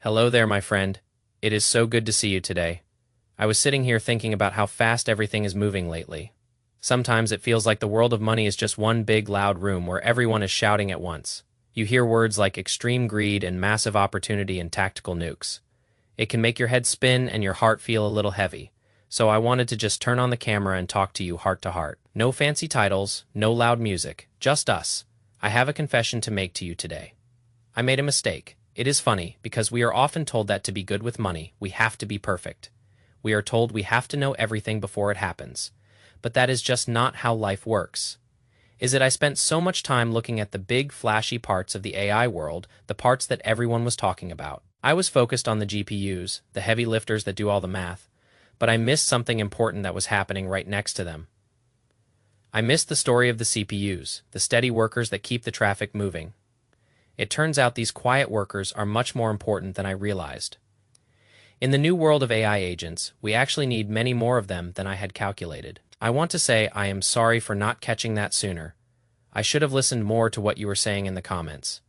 Hello there, my friend. It is so good to see you today. I was sitting here thinking about how fast everything is moving lately. Sometimes it feels like the world of money is just one big, loud room where everyone is shouting at once. You hear words like extreme greed and massive opportunity and tactical nukes. It can make your head spin and your heart feel a little heavy. So I wanted to just turn on the camera and talk to you heart to heart. No fancy titles, no loud music, just us. I have a confession to make to you today. I made a mistake. It is funny, because we are often told that to be good with money, we have to be perfect. We are told we have to know everything before it happens. But that is just not how life works. I spent so much time looking at the big, flashy parts of the AI world, the parts that everyone was talking about. I was focused on the GPUs, the heavy lifters that do all the math, but I missed something important that was happening right next to them. I missed the story of the CPUs, the steady workers that keep the traffic moving. It turns out these quiet workers are much more important than I realized. In the new world of AI agents, we actually need many more of them than I had calculated. I want to say I am sorry for not catching that sooner. I should have listened more to what you were saying in the comments.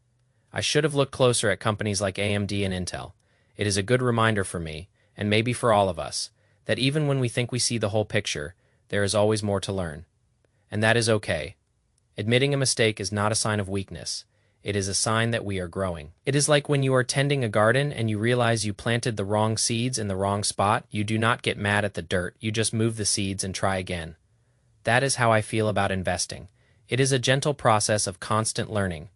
I should have looked closer at companies like AMD and Intel. It is a good reminder for me, and maybe for all of us, that even when we think we see the whole picture, there is always more to learn. And that is okay. Admitting a mistake is not a sign of weakness. It is a sign that we are growing. It is like when you are tending a garden and you realize you planted the wrong seeds in the wrong spot. You do not get mad at the dirt, you just move the seeds and try again. That is how I feel about investing. It is a gentle process of constant learning.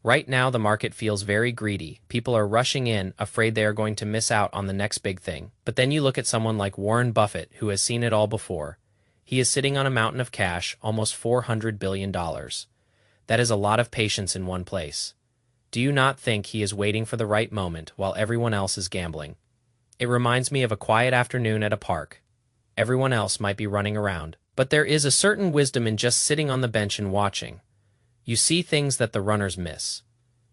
Right now the market feels very greedy. People are rushing in, afraid they are going to miss out on the next big thing. But then you look at someone like Warren Buffett, who has seen it all before. He is sitting on a mountain of cash, almost $400 billion. That is a lot of patience in one place. Do you not think he is waiting for the right moment while everyone else is gambling? It reminds me of a quiet afternoon at a park. Everyone else might be running around, but there is a certain wisdom in just sitting on the bench and watching. You see things that the runners miss.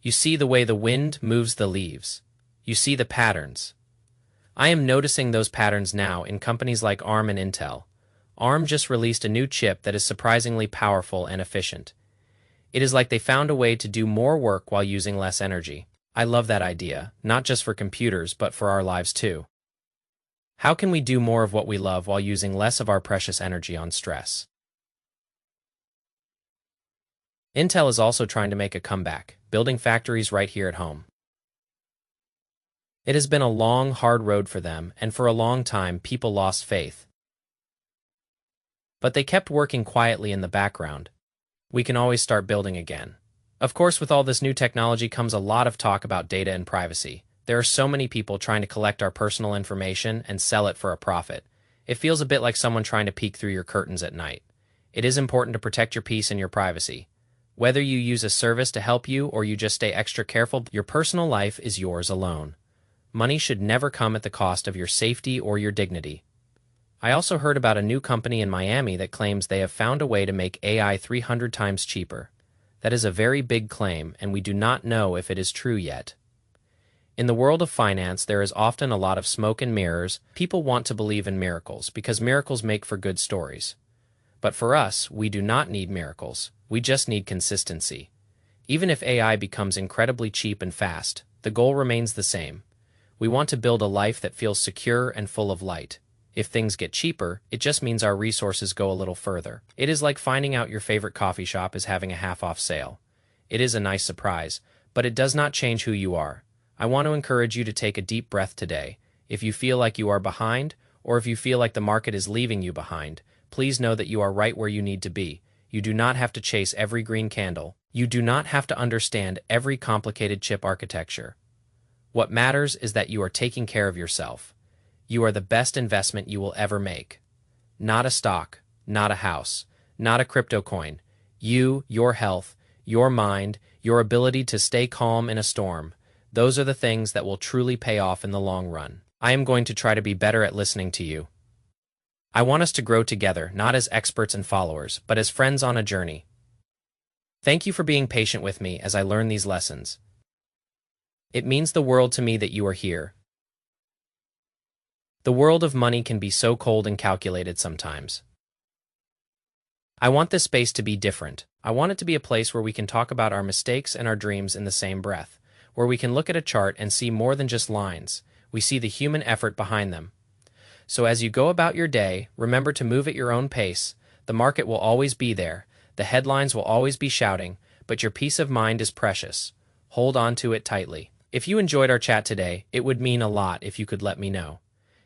You see the way the wind moves the leaves. You see the patterns. I am noticing those patterns now in companies like ARM and Intel. ARM just released a new chip that is surprisingly powerful and efficient. It is like they found a way to do more work while using less energy. I love that idea, not just for computers but for our lives too. How can we do more of what we love while using less of our precious energy on stress? Intel is also trying to make a comeback, building factories right here at home. It has been a long, hard road for them, and for a long time people lost faith. But they kept working quietly in the background. We can always start building again. Of course, with all this new technology comes a lot of talk about data and privacy. There are so many people trying to collect our personal information and sell it for a profit. It feels a bit like someone trying to peek through your curtains at night. It is important to protect your peace and your privacy. Whether you use a service to help you or you just stay extra careful, your personal life is yours alone. Money should never come at the cost of your safety or your dignity. I also heard about a new company in Miami that claims they have found a way to make AI 300 times cheaper. That is a very big claim, and we do not know if it is true yet. In the world of finance, there is often a lot of smoke and mirrors. People want to believe in miracles because miracles make for good stories. But for us, we do not need miracles. We just need consistency. Even if AI becomes incredibly cheap and fast, the goal remains the same. We want to build a life that feels secure and full of light. If things get cheaper, it just means our resources go a little further. It is like finding out your favorite coffee shop is having a half-off sale. It is a nice surprise, but it does not change who you are. I want to encourage you to take a deep breath today. If you feel like you are behind, or if you feel like the market is leaving you behind, please know that you are right where you need to be. You do not have to chase every green candle. You do not have to understand every complicated chip architecture. What matters is that you are taking care of yourself. You are the best investment you will ever make. Not a stock, not a house, not a crypto coin. You, your health, your mind, your ability to stay calm in a storm. Those are the things that will truly pay off in the long run. I am going to try to be better at listening to you. I want us to grow together, not as experts and followers, but as friends on a journey. Thank you for being patient with me as I learn these lessons. It means the world to me that you are here. The world of money can be so cold and calculated sometimes. I want this space to be different. I want it to be a place where we can talk about our mistakes and our dreams in the same breath, where we can look at a chart and see more than just lines. We see the human effort behind them. So as you go about your day, remember to move at your own pace. The market will always be there. The headlines will always be shouting, but your peace of mind is precious. Hold on to it tightly. If you enjoyed our chat today, it would mean a lot if you could let me know.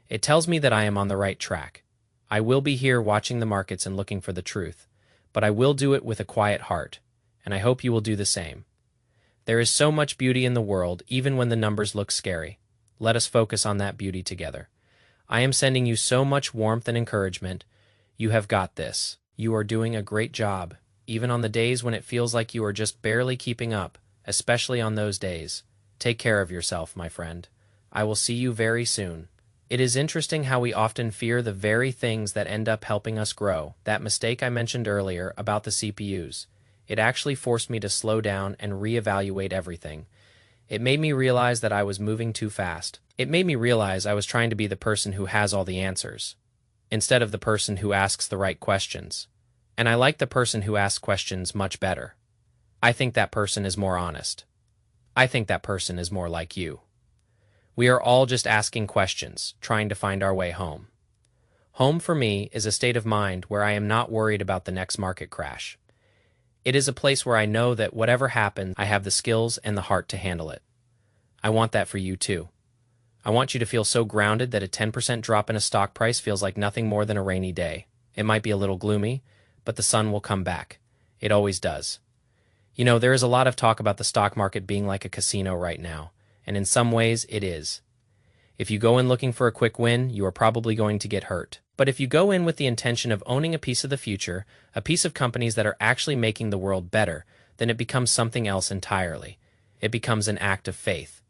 It tells me that I am on the right track. I will be here watching the markets and looking for the truth, but I will do it with a quiet heart, and I hope you will do the same. There is so much beauty in the world, even when the numbers look scary. Let us focus on that beauty together. I am sending you so much warmth and encouragement. You have got this. You are doing a great job, even on the days when it feels like you are just barely keeping up, especially on those days. Take care of yourself, my friend. I will see you very soon. It is interesting how we often fear the very things that end up helping us grow. That mistake I mentioned earlier about the CPUs. It actually forced me to slow down and reevaluate everything. It made me realize that I was moving too fast. It made me realize I was trying to be the person who has all the answers, instead of the person who asks the right questions. And I like the person who asks questions much better. I think that person is more honest. I think that person is more like you. We are all just asking questions, trying to find our way home. Home for me is a state of mind where I am not worried about the next market crash. It is a place where I know that whatever happens, I have the skills and the heart to handle it. I want that for you too. I want you to feel so grounded that a 10% drop in a stock price feels like nothing more than a rainy day. It might be a little gloomy, but the sun will come back. It always does. You know, there is a lot of talk about the stock market being like a casino right now, and in some ways it is. If you go in looking for a quick win, you are probably going to get hurt. But if you go in with the intention of owning a piece of the future, a piece of companies that are actually making the world better, then it becomes something else entirely. It becomes an act of faith.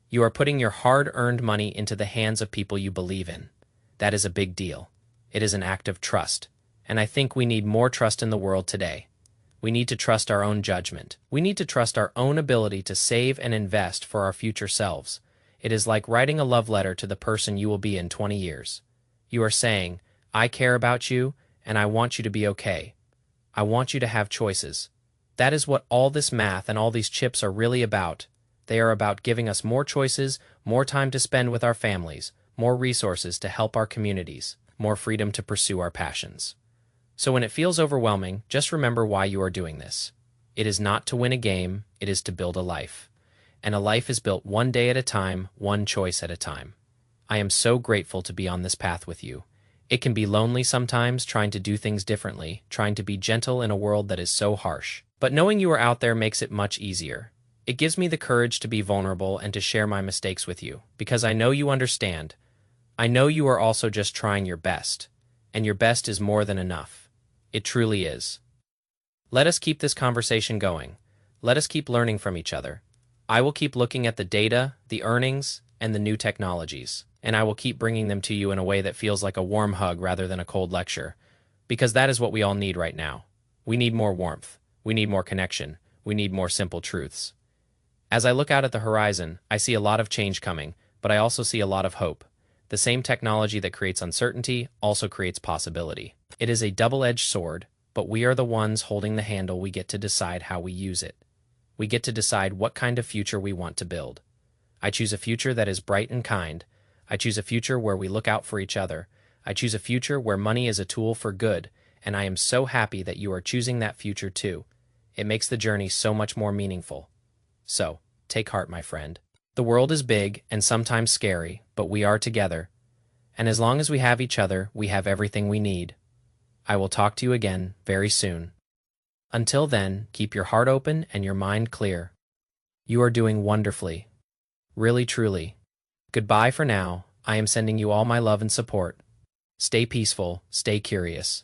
You are putting your hard-earned money into the hands of people you believe in. That is a big deal. It is an act of trust. And I think we need more trust in the world today. We need to trust our own judgment. We need to trust our own ability to save and invest for our future selves. It is like writing a love letter to the person you will be in 20 years. You are saying, I care about you, and I want you to be okay. I want you to have choices. That is what all this math and all these chips are really about. They are about giving us more choices, more time to spend with our families, more resources to help our communities, more freedom to pursue our passions. So when it feels overwhelming, just remember why you are doing this. It is not to win a game, it is to build a life. And a life is built one day at a time, one choice at a time. I am so grateful to be on this path with you. It can be lonely sometimes, trying to do things differently, trying to be gentle in a world that is so harsh. But knowing you are out there makes it much easier. It gives me the courage to be vulnerable and to share my mistakes with you, because I know you understand. I know you are also just trying your best, and your best is more than enough. It truly is. Let us keep this conversation going. Let us keep learning from each other. I will keep looking at the data, the earnings, and the new technologies, and I will keep bringing them to you in a way that feels like a warm hug rather than a cold lecture, because that is what we all need right now. We need more warmth. We need more connection. We need more simple truths. As I look out at the horizon, I see a lot of change coming, but I also see a lot of hope. The same technology that creates uncertainty also creates possibility. It is a double-edged sword, but we are the ones holding the handle. We get to decide how we use it. We get to decide what kind of future we want to build. I choose a future that is bright and kind. I choose a future where we look out for each other. I choose a future where money is a tool for good, and I am so happy that you are choosing that future too. It makes the journey so much more meaningful. So, take heart, my friend. The world is big and sometimes scary, but we are together. And as long as we have each other, we have everything we need. I will talk to you again very soon. Until then, keep your heart open and your mind clear. You are doing wonderfully. Really, truly. Goodbye for now. I am sending you all my love and support. Stay peaceful, stay curious.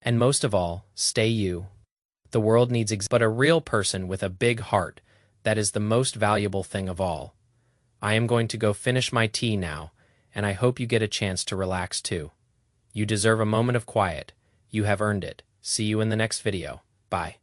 And most of all, stay you. The world needs but a real person with a big heart. That is the most valuable thing of all. I am going to go finish my tea now, and I hope you get a chance to relax too. You deserve a moment of quiet. You have earned it. See you in the next video. Bye.